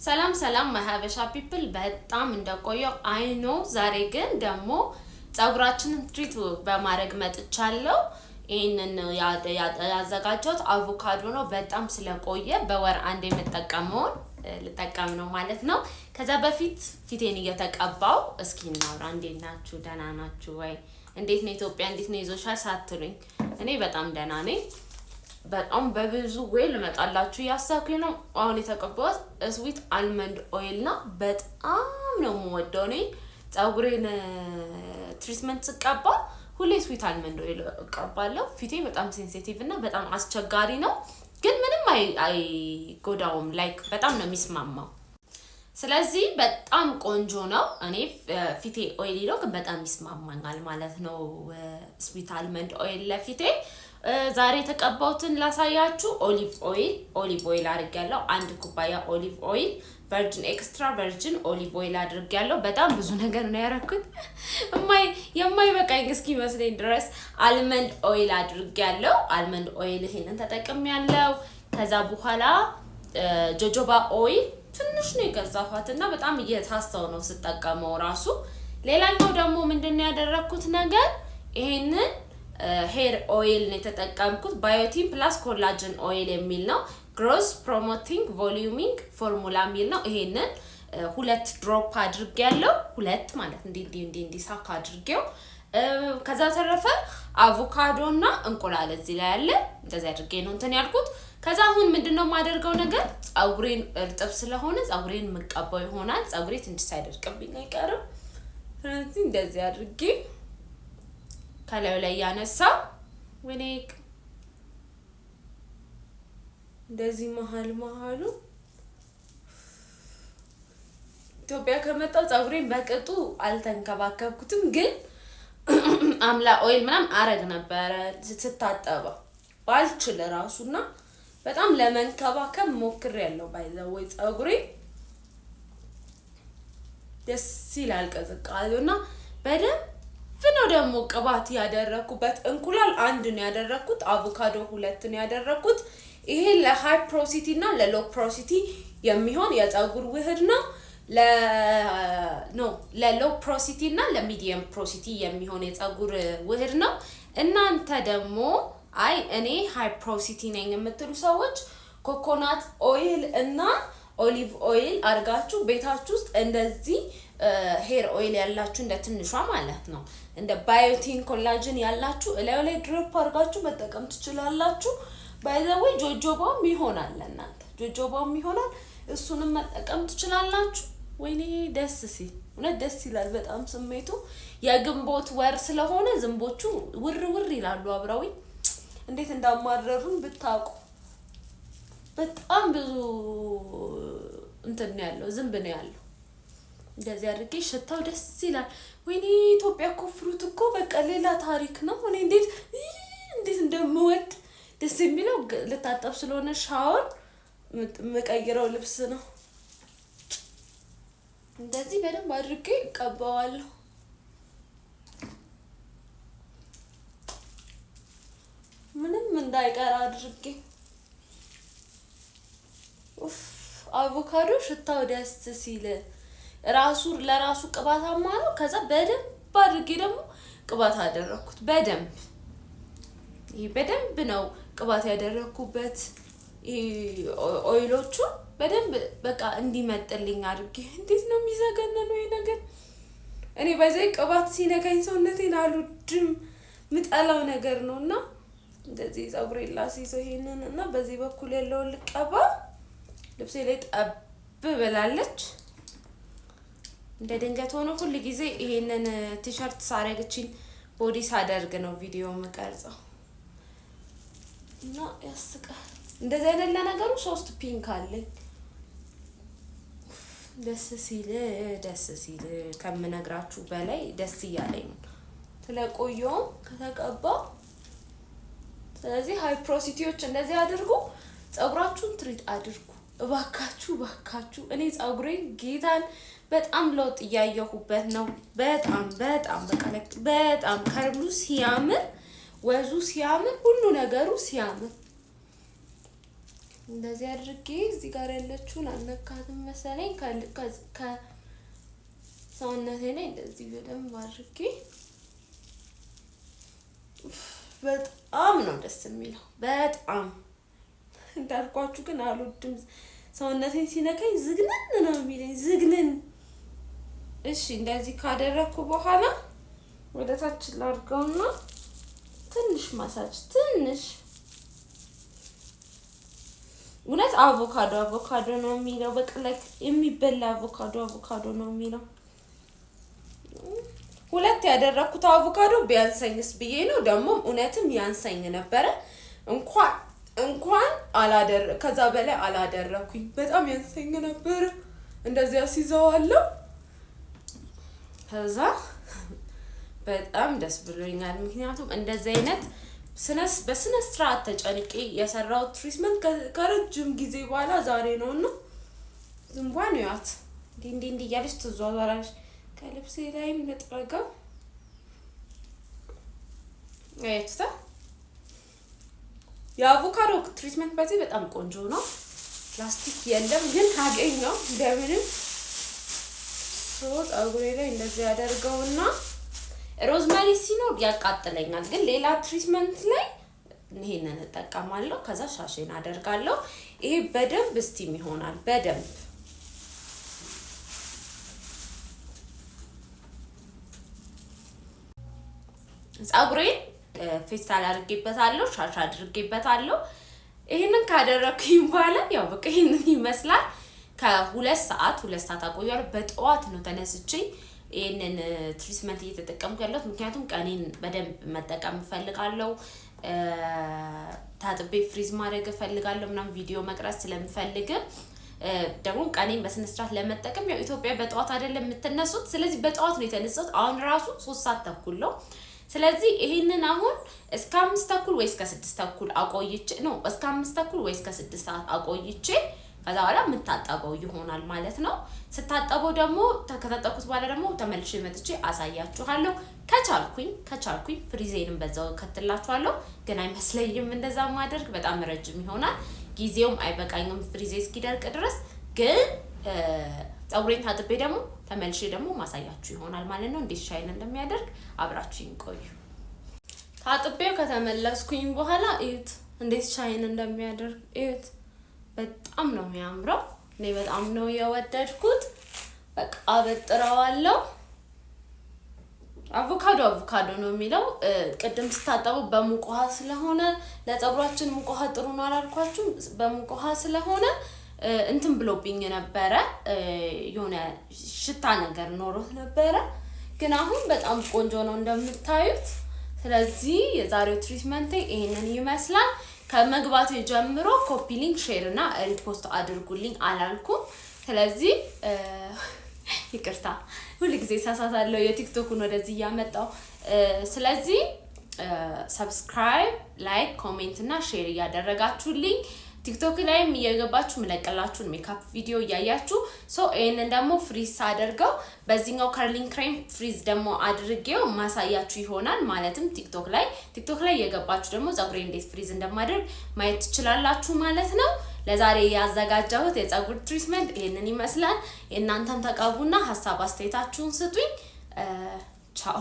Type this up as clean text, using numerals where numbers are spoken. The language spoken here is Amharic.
ሰላም ሰላም ማህበሻ ፒፕል በጣም እንደቆየው አይ ኖ ዛሬ ግን ደግሞ ጸጉራችንን ትሪት በማድረግ መጥቻለሁ። ይሄንን ያዘጋጀሁት አቮካዶ ነው። በጣም ስለቆየ በወር አንድ የምጠቀመው ልጠቀም ነው ማለት ነው። ከዛ በፊት ፊቴን እየተቀባው እስኪ እናውራ። እንዴት ናችሁ? ደህና ናችሁ ወይ? እንዴት ነው ኢትዮጵያ? እንዴት ነው ይዞሻል ሳትሉኝ እኔ በጣም ደህና ነኝ። በጣም በብዙ ወይ ልመጣላችሁ ያሳኩኝ ነው። አሁን የተቀባሁት ስዊት አልመንድ ኦይል ነው። በጣም ነው የምወደው። እኔ ጸጉሬን ትሪትመንት ስቀባ ሁሌ ስዊት አልመንድ ኦይል እቀባለሁ። ፊቴ በጣም ሴንሲቲቭ እና በጣም አስቸጋሪ ነው፣ ግን ምንም አይጎዳውም። ላይክ በጣም ነው የሚስማማው። ስለዚህ በጣም ቆንጆ ነው። እኔ ፊቴ ኦይሊ ነው ግን በጣም ይስማማኛል ማለት ነው ስዊት አልመንድ ኦይል ለፊቴ። ዛሬ የተቀባሁትን ላሳያችሁ። ኦሊቭ ኦይል አድርጌያለሁ። 1 ኩባያ ኦሊቭ ኦይል ቨርጂን ኤክስትራ ቨርጂን ኦሊቭ ኦይል አድርጌያለሁ። በጣም ብዙ ነገር ነው ያደረኩት የማይበቃኝ እስኪመስለኝ ድረስ። አልመንድ ኦይል አድርጌያለሁ። አልመንድ ኦይል ይሄንን ተጠቅሜያለሁ። ከዛ በኋላ ጆጆባ ኦይል ትንሽ ነው የገዛፋትና በጣም እየታሰው ነው ስጠቀመው ራሱ። ሌላኛው ደግሞ ምንድነው ያደረኩት ነገር ይሄንን ሄር ኦይል ነው የተጠቀምኩት። ባዮቲን ፕላስ ኮላጅን ኦይል የሚል ነው። ግሮስ ፕሮሞቲንግ ቮሊዩሚንግ ፎርሙላ የሚል ነው። ይሄንን 2 ድሮፕ አድርጌያለሁ። 2 ማለት እንዲ ሳካ አድርጌው። ከዛ ተረፈ አቮካዶ እና እንቁላል እዚህ ላይ አለ። እንደዚህ አድርጌ ነው እንትን ያልኩት። ከዛ አሁን ምንድነው የማደርገው ነገር ጸጉሬን እርጥብ ስለሆነ ጸጉሬን መቀባው ይሆናል። ጸጉሬ ትንሽ ሳይደርቅብኝ አይቀርም። ስለዚህ እንደዚህ አድርጌ ከላዩ ላይ ያነሳ ወኔክ እንደዚህ መሃሉ ኢትዮጵያ ከመጣው ጸጉሬን በቅጡ አልተንከባከብኩትም፣ ግን አምላ ኦይል ምናምን አረግ ነበረ ስታጠባ ባልችል ራሱና በጣም ለመንከባከብ ሞክሬያለሁ። ባይዘው ጸጉሬ ደስ ይላል ቅዝቃዜውና በደንብ ነው ደግሞ ቅባት ያደረኩበት። እንቁላል 1 ነው ያደረኩት፣ አቮካዶ 2 ነው ያደረኩት። ይሄ ለሃይ ፕሮሲቲ እና ለሎ ፕሮሲቲ የሚሆን የጸጉር ውህድ ነው። ለሎ ፕሮሲቲ እና ለሚዲየም ፕሮሲቲ የሚሆን የጸጉር ውህድ ነው። እናንተ ደግሞ እኔ ሃይ ፕሮሲቲ ነኝ የምትሉ ሰዎች ኮኮናት ኦይል እና ኦሊቭ ኦይል አድርጋችሁ ቤታችሁ ውስጥ እንደዚህ ሄር ኦይል ያላችሁ እንደ ትንሿ ማለት ነው እንደ ባዮቲን ኮላጅን ያላችሁ እላዩ ላይ ድሮፕ አድርጋችሁ መጠቀም ትችላላችሁ። ባይዘዌ ጆጆባም ይሆናል ለእናንተ ጆጆባም ይሆናል፣ እሱንም መጠቀም ትችላላችሁ። ወይኔ ደስ ሲል እውነት ደስ ይላል በጣም ስሜቱ። የግንቦት ወር ስለሆነ ዝንቦቹ ውር ይላሉ አብረውኝ። እንዴት እንዳማረሩን ብታውቁ። በጣም ብዙ እንትን ነው ያለው፣ ዝንብ ነው ያለው። እንደዚህ አድርጌ ሽታው ደስ ይላል። ወይኔ ኢትዮጵያ እኮ ፍሩት እኮ በቃ ሌላ ታሪክ ነው። እኔ እንዴት እንደምወድ ደስ የሚለው ልታጠብ ስለሆነ ሻወር መቀየረው ልብስ ነው። እንደዚህ በደንብ አድርጌ እቀባዋለሁ። ምንም እንዳይቀር አድርጌ። አቮካዶ ሽታው ደስ ሲል ለራሱ ቅባታማ ነው። ከዛ በደንብ አድርጌ ደግሞ ቅባት አደረኩት። በደንብ ነው ቅባት ያደረኩበት። ኦይሎቹ በደንብ በቃ እንዲመጥልኝ አድርጌ። እንዴት ነው የሚዘገነነው ይሄ ነገር። እኔ በዚህ ቅባት ሲነካኝ ሰውነቴን አልወድም፣ ምጠላው ነገር ነውና እንደዚህ ጸጉሬን ላስይዘው ይሄንን እና በዚህ በኩል ያለውን ልቀባ። ልብሴ ላይ ጠብ ብላለች። እንደ ድንገት ሆኖ ሁሉ ጊዜ ይሄንን ቲሸርት ሳረግቺን ቦዲ ሳደርግ ነው ቪዲዮ መቀርጸው እና ያስቃል። እንደዚህ አይነት ለነገሩ 3 ፒንክ አለኝ። ደስ ሲል ከምነግራችሁ በላይ ደስ እያለኝ ነው ስለቆየው ከተቀባ። ስለዚህ ሃይ ፕሮሲቲዎች እንደዚህ አድርጉ፣ ጸጉራችሁን ትሪት አድርጉ እባካችሁ። እኔ ጸጉሬን ጌታን በጣም ለውጥ እያየሁበት ነው። በጣም በቃ ከርሉ ሲያምር፣ ወዙ ሲያምር፣ ሁሉ ነገሩ ሲያምር እንደዚህ አድርጌ እዚህ ጋር ያለችውን አልነካትም መሰለኝ ከሰውነቴ ላይ እንደዚህ በደንብ አድርጌ በጣም ነው ደስ የሚለው። በጣም እንዳልኳችሁ ግን አልወድም ሰውነቴን ሲነካኝ ዝግንን ነው የሚለኝ ዝግንን። እሺ እንደዚህ ካደረኩ በኋላ ወደ ታች ላድርገውና ትንሽ ማሳጅ ትንሽ እውነት አቮካዶ ነው የሚለው። በቃ ላይክ የሚበላ አቮካዶ ነው የሚለው። ሁለት ያደረኩት አቮካዶ ቢያንሰኝስ ብዬ ነው። ደግሞ እውነትም ያንሰኝ ነበረ። እንኳን ከዛ በላይ አላደረኩኝ። በጣም ያንሰኝ ነበረ። እንደዚህ አስይዘዋለሁ። ከዛ በጣም ደስ ብሎኛል። ምክንያቱም እንደዚህ አይነት በስነ ስርዓት ተጨንቄ የሰራው ትሪትመንት ከረጅም ጊዜ በኋላ ዛሬ ነውና ዝምቧን ያት እንዴ እያለች ትዟዟራለች። ከልብሴ ላይም ልጥረገው አይተታ የአቮካዶ ትሪትመንት በዚህ በጣም ቆንጆ ነው። ፕላስቲክ የለም ግን ታገኘው እንደምንም ፀጉሬ ላይ እንደዚህ ያደርገውና ሮዝመሪ ሲኖር ያቃጥለኛል። ግን ሌላ ትሪትመንት ላይ ይሄንን እጠቀማለሁ። ከዛ ሻሼን አደርጋለሁ። ይሄ በደንብ ስቲም ይሆናል። በደንብ ፀጉሬን ፌስታል አድርጌበታለሁ፣ ሻሽ አድርጌበታለሁ። ይሄንን ካደረኩኝ በኋላ ያው በቃ ይሄንን ይመስላል። ከሁለት ሰዓት አቆያለሁ። በጠዋት ነው ተነስቼ ይሄንን ትሪትመንት እየተጠቀምኩ ያለሁት። ምክንያቱም ቀኔን በደንብ መጠቀም እፈልጋለሁ። ታጥቤ ፍሪዝ ማድረግ እፈልጋለሁ ምናምን ቪዲዮ መቅረጽ ስለምፈልግ ደግሞ ቀኔን በስነ ስርዓት ለመጠቀም ያው ኢትዮጵያ በጠዋት አይደለም የምትነሱት። ስለዚህ በጠዋት ነው የተነሳሁት። አሁን ራሱ 3:30 ነው። ስለዚህ ይሄንን አሁን እስከ 5:30 ወይ እስከ 6:30 አቆይቼ ነው እስከ 5:30 ወይ እስከ 6 ሰዓት አቆይቼ ከዛ በኋላ የምታጠበው ይሆናል ማለት ነው። ስታጠበው ደግሞ ከታጠብኩት በኋላ ደግሞ ተመልሼ መጥቼ አሳያችኋለሁ። ከቻልኩኝ ፍሪዜንም በዛው ከትላችኋለሁ። ግን አይመስለኝም እንደዛ ማድረግ በጣም ረጅም ይሆናል። ጊዜውም አይበቃኝም ፍሪዜ እስኪደርቅ ድረስ። ግን ፀጉሬን ታጥቤ ደግሞ ተመልሼ ደግሞ ማሳያችሁ ይሆናል ማለት ነው። እንዴት ሻይን እንደሚያደርግ አብራችሁኝ ቆዩ። ታጥቤው ከተመለስኩኝ በኋላ እዩት እንዴት ሻይን እንደሚያደርግ እዩት። በጣም ነው የሚያምረው። እኔ በጣም ነው የወደድኩት። በቃ አበጥረዋለሁ። አቮካዶ ነው የሚለው። ቅድም ስታጠቡ በሙቅ ውሃ ስለሆነ ለፀጉራችን ሙቅ ውሃ ጥሩ ነው አላልኳችሁም? በሙቅ ውሃ ስለሆነ እንትን ብሎብኝ ነበረ። የሆነ ሽታ ነገር ኖሮት ነበረ። ግን አሁን በጣም ቆንጆ ነው እንደምታዩት። ስለዚህ የዛሬው ትሪትመንት ይሄንን ይመስላል። ከመግባቱ ጀምሮ ኮፒ ሊንክ፣ ሼር እና ሪፖስት አድርጉልኝ አላልኩም። ስለዚህ ይቅርታ ሁልጊዜ ሳሳታለሁ የቲክቶክን ወደዚህ ያመጣው። ስለዚህ ሰብስክራይብ፣ ላይክ፣ ኮሜንት እና ሼር እያደረጋችሁልኝ ቲክቶክ ላይም እየገባችሁ መለቀላችሁን ሜካፕ ቪዲዮ እያያችሁ ይሄንን ደግሞ ፍሪዝ አድርገው በዚህኛው ከርሊንግ ክሬም ፍሪዝ ደግሞ አድርጌው ማሳያችሁ ይሆናል። ማለትም ቲክቶክ ላይ እየገባችሁ ደግሞ ፀጉሬ እንዴት ፍሪዝ እንደማደርግ ማየት ትችላላችሁ ማለት ነው። ለዛሬ ያዘጋጀሁት የፀጉር ትሪትመንት ይሄንን ይመስላል። እናንተም ተቀቡና ሀሳብ አስተያየታችሁን ስጡኝ። ቻው